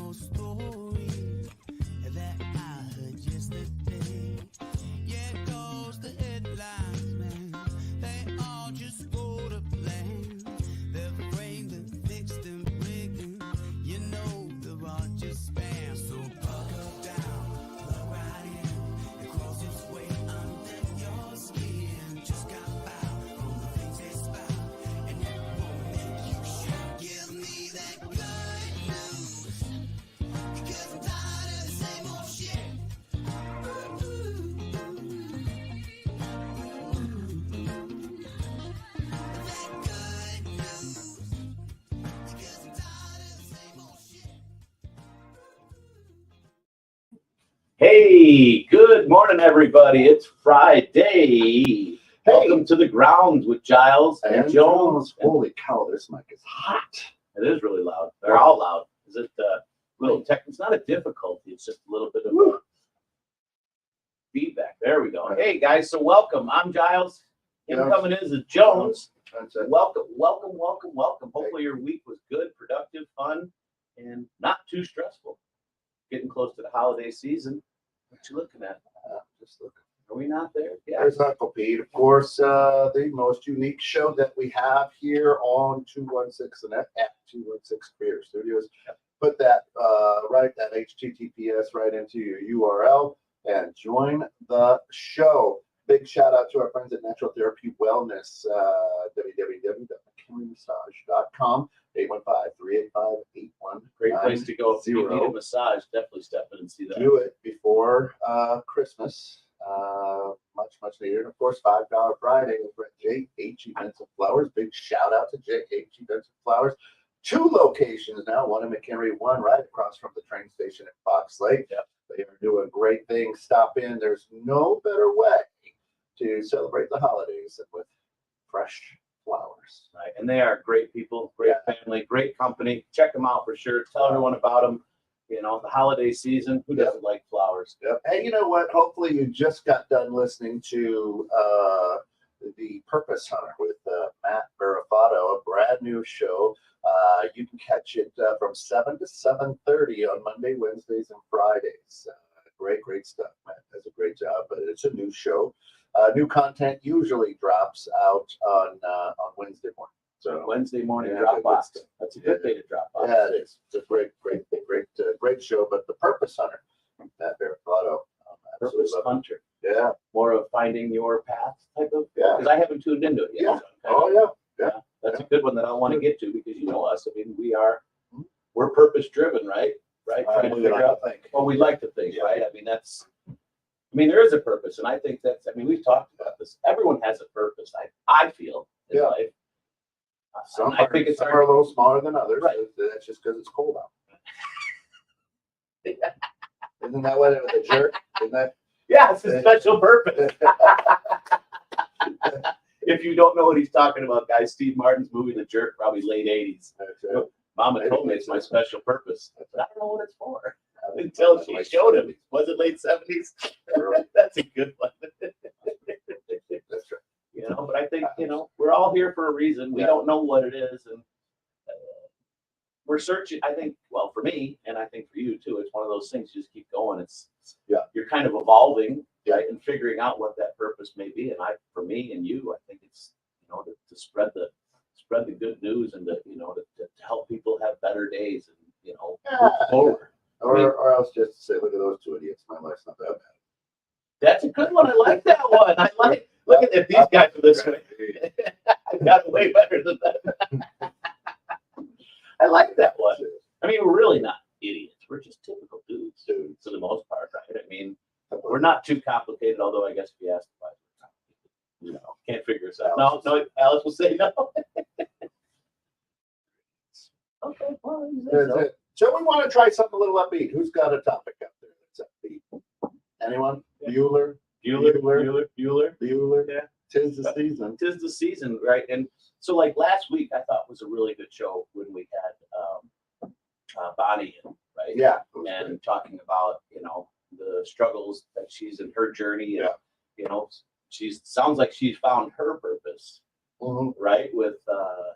old story that I heard yesterday. Yeah, it goes the headlines, man. They all just go to plan. They're framed and fixed and rigged. You know they're all just spam. So buckle down, plug right in, and cross its way under your skin. Just got foul from the things they spout, and it won't make you shout. Give me that good news, because I'm tired of the same old shit. That good news, because I'm tired of the same old shit. Hey, good morning, everybody. It's Friday. Welcome to the grounds with Giles and Jones. Holy cow, this mic is hot. It is really loud. They're all loud. Is it little tech? It's not a difficulty. It's just a little bit of feedback. There we go. Hey, guys. So welcome. I'm Giles. Coming in is Jones. That's it. Welcome. Hopefully your week was good, productive, fun, and not too stressful. Getting close to the holiday season. What you looking at? Just look. Are we not there? Yeah. There's Uncle Pete, of course, the most unique show that we have here on 216 and at 216 Creator Studios. Put that that HTTPS right into your URL and join the show. Big shout out to our friends at Natural Therapy Wellness, www.mckinleymassage.com, 815-385-8190. Great place to go. If you need a massage, definitely step in and see that. Do it before Christmas. Much needed. And of course, $5 Friday over at J.H. Events and Flowers. Big shout out to J.H. Events and Flowers. 2 locations now, one in McHenry, one right across from the train station at Fox Lake. Yep. They are doing great things. Stop in. There's no better way to celebrate the holidays than with fresh flowers. Right. And they are great people, great family, great company. Check them out for sure. Tell everyone about them. You know, the holiday season, who doesn't like flowers? Yep. Hey, you know what? Hopefully you just got done listening to the Purpose Hunter with Matt Verifato, a brand new show. You can catch it from 7 to 7:30 on Monday, Wednesdays, and Fridays. Great stuff. Matt does a great job, but it's a new show. New content usually drops out on Wednesday morning. So Wednesday morning yeah, drop off. good. That's a good day to drop off. Yeah, it is. It's a great show. But the Purpose Hunter, Matt Verifato, Purpose Hunter. Yeah. More of finding your path type of. Yeah. Because I haven't tuned into it yet. Yeah. So that's a good one that I want to get to, because you know us. I mean, we're purpose driven, right? Right. Trying to figure out. Well, we like to think, right? I mean, there is a purpose, and I think we've talked about this. Everyone has a purpose. I feel in life. Some I think it's some are a little smaller than others. Right. That's just because it's cold out. Isn't that what it was? A jerk? Isn't that? Yeah, it's a special purpose. If you don't know what he's talking about, guys, Steve Martin's movie The Jerk, probably late 80s. Mama told me it's my special purpose. But I don't know what it's for. Until she showed him. Was it late 70s? That's a good one. That's right. You know, but I think, we're all here for a reason. We don't know what it is. And we're searching, I think, well, for me, and I think for you too, it's one of those things you just keep going. You're kind of evolving, right, and figuring out what that purpose may be. And for me and you, I think it's, to spread the good news and to help people have better days and, move forward. Or else just to say, look at those 2 idiots. My life's not that bad. That's a good one. I like that one. Look at if these guys are this way. I got it way better than that. I like that one. I mean, we're really not idiots. We're just typical dudes for the most part, right? I mean, we're not too complicated, although I guess if you ask about can't figure us out. No, Alice will say no. Okay, well, so we want to try something a little upbeat. Who's got a topic up there that's upbeat? Anyone? Bueller. Yeah. Tis the season. Tis the season, right? And so, like last week, I thought was a really good show when we had Bonnie in, right? Yeah. And talking about the struggles that she's in her journey. And, sounds like she's found her purpose right? With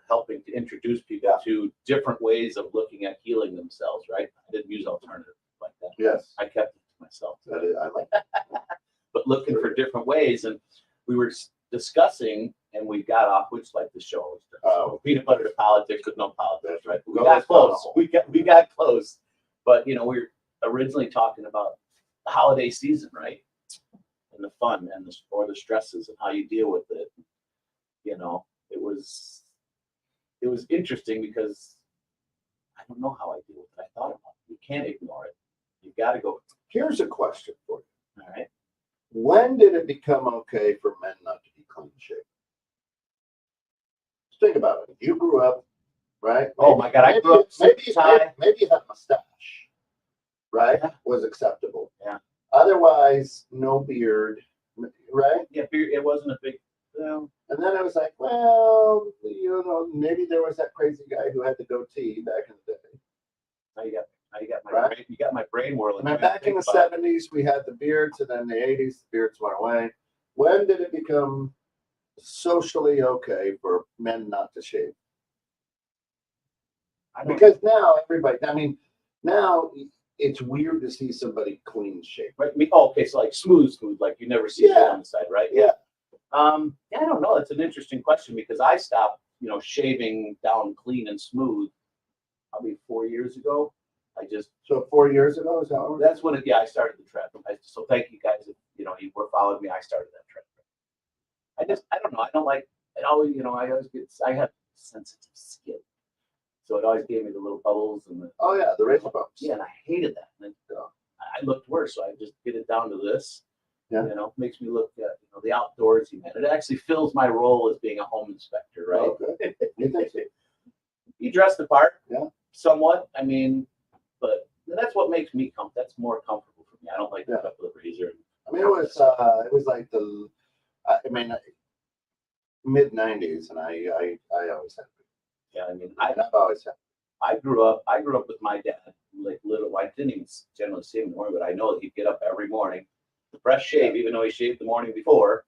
helping to introduce people to different ways of looking at healing themselves, right? I didn't use alternative like that. Yes. I kept it to myself. That is, I like that. But looking for different ways. And we were discussing, and we got off, which like the show was peanut butter to politics with no politics, right? We got close. We got close. But we were originally talking about the holiday season, right? And the fun and the stresses and how you deal with it. It was interesting because I don't know how I deal with it. I thought about it. You can't ignore it. You got to go. Here's a question for you. All right. When did it become okay for men not to be clean shaven? Think about it. You grew up, right? Oh my God, I grew up maybe you had a mustache, right? Yeah. Was acceptable. Yeah. Otherwise, no beard, right? Yeah, it wasn't a big. And then I was like, well, maybe there was that crazy guy who had the goatee back in the day. Now you got my Right? brain, you got my brain whirling. And then back in the 70s, we had the beards, and then the 80s, the beards went away. When did it become socially okay for men not to shave? Because now everybody, now it's weird to see somebody clean shaved. Right. Okay, so like smooth, like you never see it on the side, right? Yeah. I don't know. It's an interesting question because I stopped, shaving down clean and smooth probably 4 years ago. So 4 years ago, is that what that's when I started the trend. So thank you guys. If you were following me, I started that trend. I don't know. I don't like it always, I have sensitive skin. So it always gave me the little bubbles and the razor bumps. Yeah, and I hated that. And I looked worse, so I just get it down to this. Yeah. Makes me look at the outdoorsy man. It actually fills my role as being a home inspector, right? Okay. You think so? You dress the part, Yeah. somewhat. But that's what makes me that's more comfortable for me. I don't like to put up with a razor. It was like mid '90s, and I always had. Yeah, I've always had. I grew up with my dad. Like little, I didn't even generally see him in the morning, but I know that he'd get up every morning, fresh shave, even though he shaved the morning before,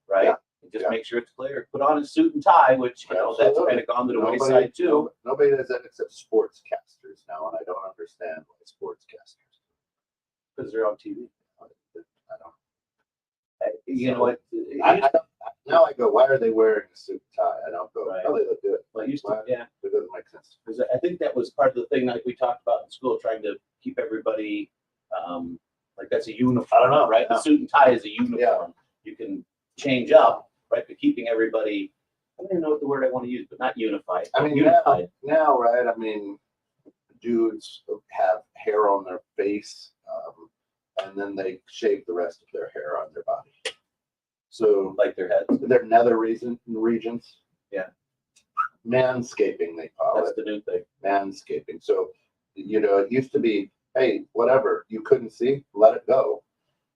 right? Yeah. And just make sure it's clear. Put on his suit and tie, which that's kind of gone to the wayside too. Nobody does that except sportscasters now, and I don't understand why sportscasters. Because they're on TV. I don't. You know what? Now I go, why are they wearing a suit and tie? I don't go, oh, they look good. Well, It doesn't make sense. Because I think that was part of the thing, like we talked about in school, trying to keep everybody like that's a uniform. I don't know, right? yeah. The suit and tie is a uniform. Yeah. You can change up, right? But keeping everybody, I don't even know what the word I want to use, but not unified. Unified. Now, right? Dudes have hair on their face, and then they shave the rest of their hair on their body. So, like their heads. Their nether regions. Yeah. Manscaping, they call it. That's the new thing. Manscaping. So, it used to be, hey, whatever you couldn't see, let it go.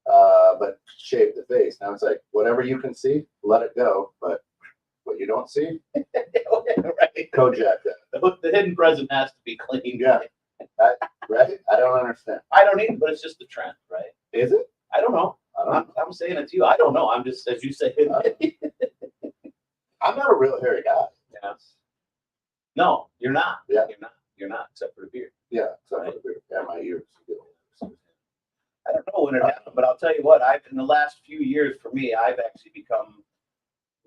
But shave the face. Now it's like, whatever you can see, let it go. But what you don't see, right? Kojak that. The hidden present has to be clean. Yeah. Right? I don't understand. I don't either, but it's just the trend, right? Is it? I don't know. I'm saying it to you. I don't know. I'm just, as you say. I'm not a real hairy guy. Yeah. No, you're not. Yeah. You're not, except for the beard. Yeah, except for the beard. Yeah, my ears. I don't know when it happened, but I'll tell you what, in the last few years, for me, I've actually become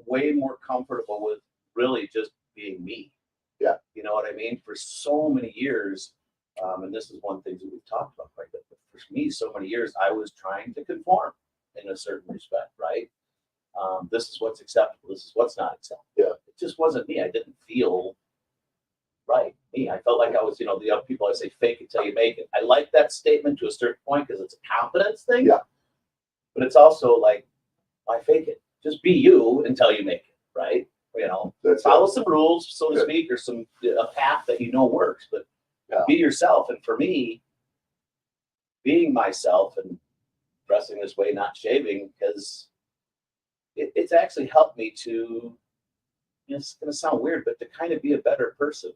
way more comfortable with really just being me. Yeah. You know what I mean? For so many years, and this is one thing that we've talked about quite a bit, but for me, so many years, I was trying to conform in a certain respect, right? This is what's acceptable. This is what's not acceptable. Yeah. It just wasn't me. I didn't feel right. Me. I felt like I was, the young people, I say, fake it till you make it. I like that statement to a certain point because it's a confidence thing. Yeah. But it's also like, why fake it? Just be you until you make it, right? Follow some rules, so to speak, or a path that works, but be yourself. And for me, being myself and dressing this way, not shaving, because it's actually helped me to, it's going to sound weird, but to kind of be a better person.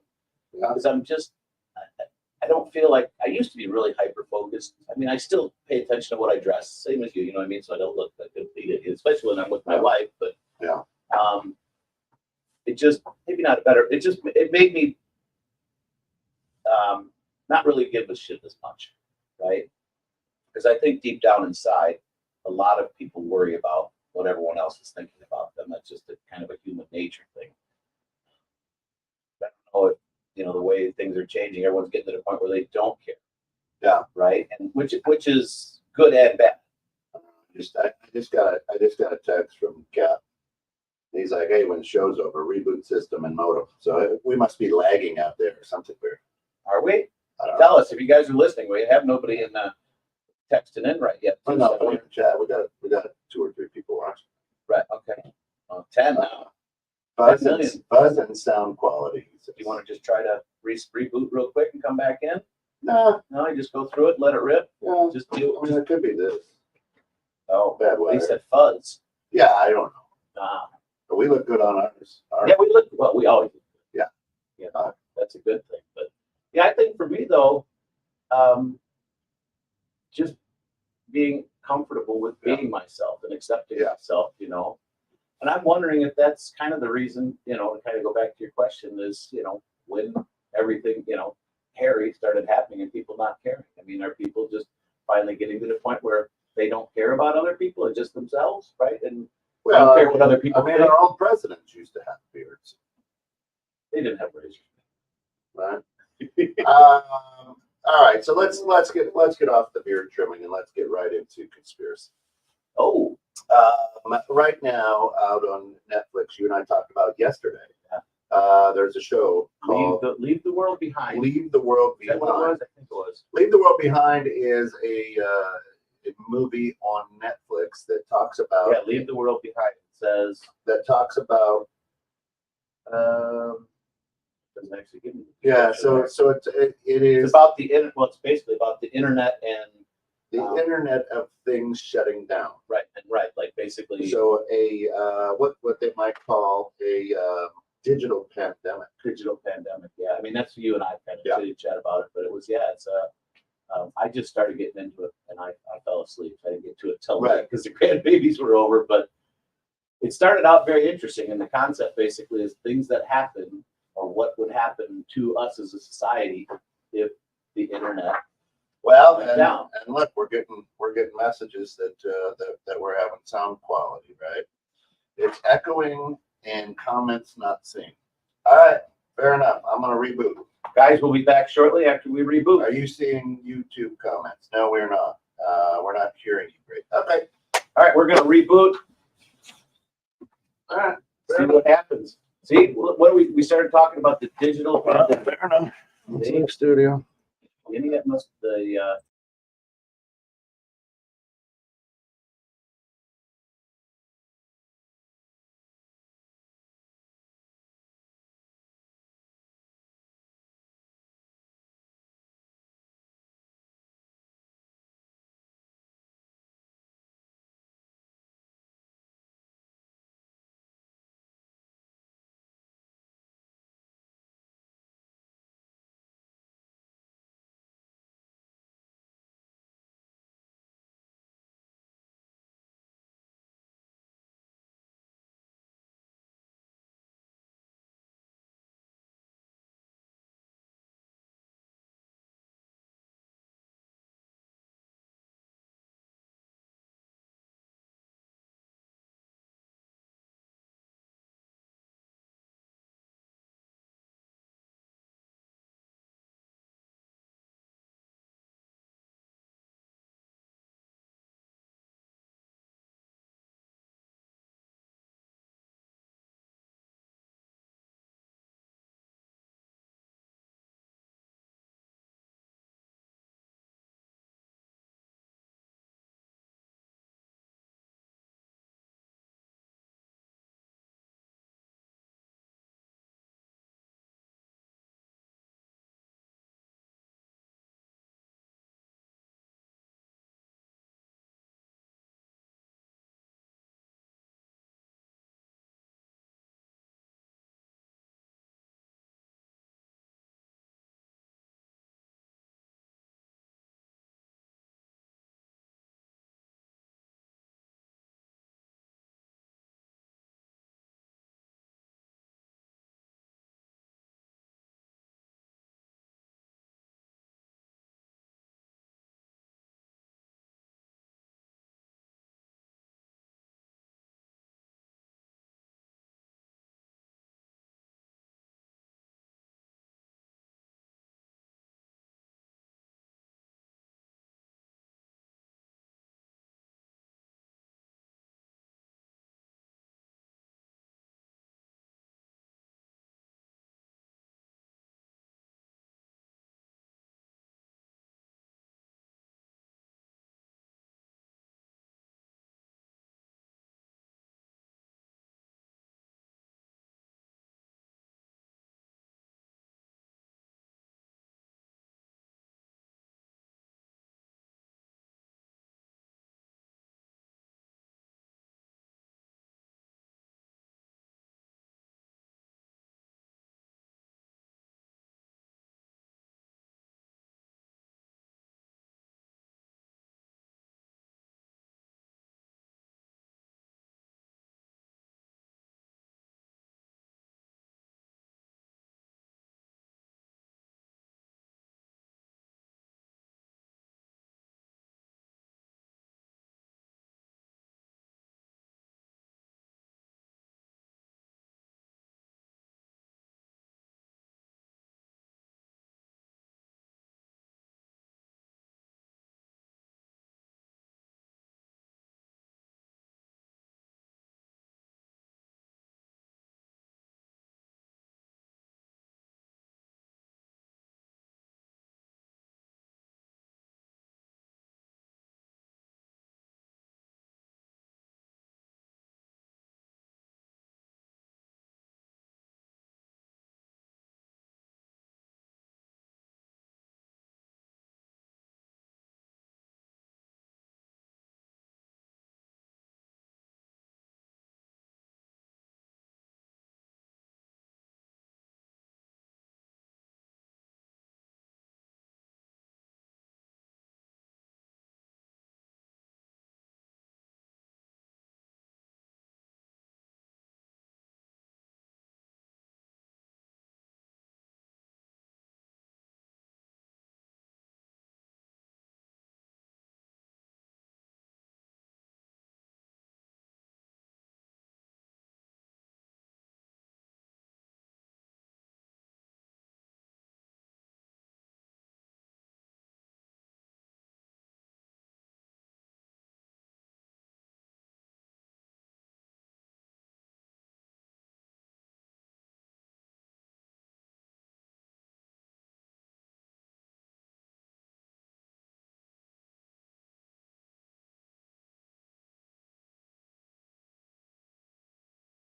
Because I don't feel like, I used to be really hyper-focused. I still pay attention to what I dress, same as you, so I don't look like a complete idiot, especially when I'm with my wife. But it just, maybe not a better, it made me not really give a shit as much, right? Because I think deep down inside, a lot of people worry about what everyone else is thinking about them. That's just a kind of a human nature thing. I don't know if, the way things are changing, everyone's getting to the point where they don't care. Yeah. Right. And which is good and bad. I just got a text from Cap. He's like, hey, when the show's over, reboot system and modem. So we must be lagging out there or something weird. Are we? I don't Tell know. us if you guys are listening. We have nobody in texting in right yet. Oh, no, we're in chat. We got 2 or 3 people watching. Right. Okay. 10 now. Buzz and sound quality. Do you want to just try to reboot real quick and come back in? No, No, you just go through it, let it rip. yeah. Just do I mean, it could be this. Oh, Bad at weather. least at fuzz. Yeah, I don't know. Ah. But we look good on ours. Yeah, we look well. We always do. Yeah. That's a good thing. But yeah, I think for me though, just being comfortable with being myself and accepting myself, And I'm wondering if that's kind of the reason, to kind of go back to your question is, when everything, hairy started happening and people not caring. I mean, are people just finally getting to the point where they don't care about other people and just themselves, right? And don't care what other people think. our own presidents used to have beards. They didn't have razors. Right. All right, so let's get off the beard trimming and let's get right into conspiracy. Oh, right now out on Netflix, you and I talked about yesterday. There's a show called Leave the World Behind. Leave the World Is that Behind. what it was? I think it was. Leave the World Behind is a movie on Netflix that talks about. Yeah, Leave the World Behind. It says that talks about. doesn't actually give me. Yeah, so it is It's about the internet. Well, it's basically about the internet and the Internet of Things shutting down. right, like basically So what they might call a digital pandemic. digital pandemic. Yeah, I mean that's you and I kind of chitty chat about it, but it was it's I just started getting into it and I fell asleep. I didn't get to it till because the grandbabies were over, but it started out very interesting. And the concept basically is things that happen or what would happen to us as a society if the internet Well, went down. and look, we're getting messages that we're having sound quality, right? It's echoing and comments not seen. All right, fair enough. I'm gonna reboot. Guys, we'll be back shortly after we reboot. Are you seeing YouTube comments? No, we're not. We're not hearing you great. Okay. All right, we're gonna reboot. All right, see what happens. See, what we started talking about the digital pandemic. Fair enough. Studio. The internet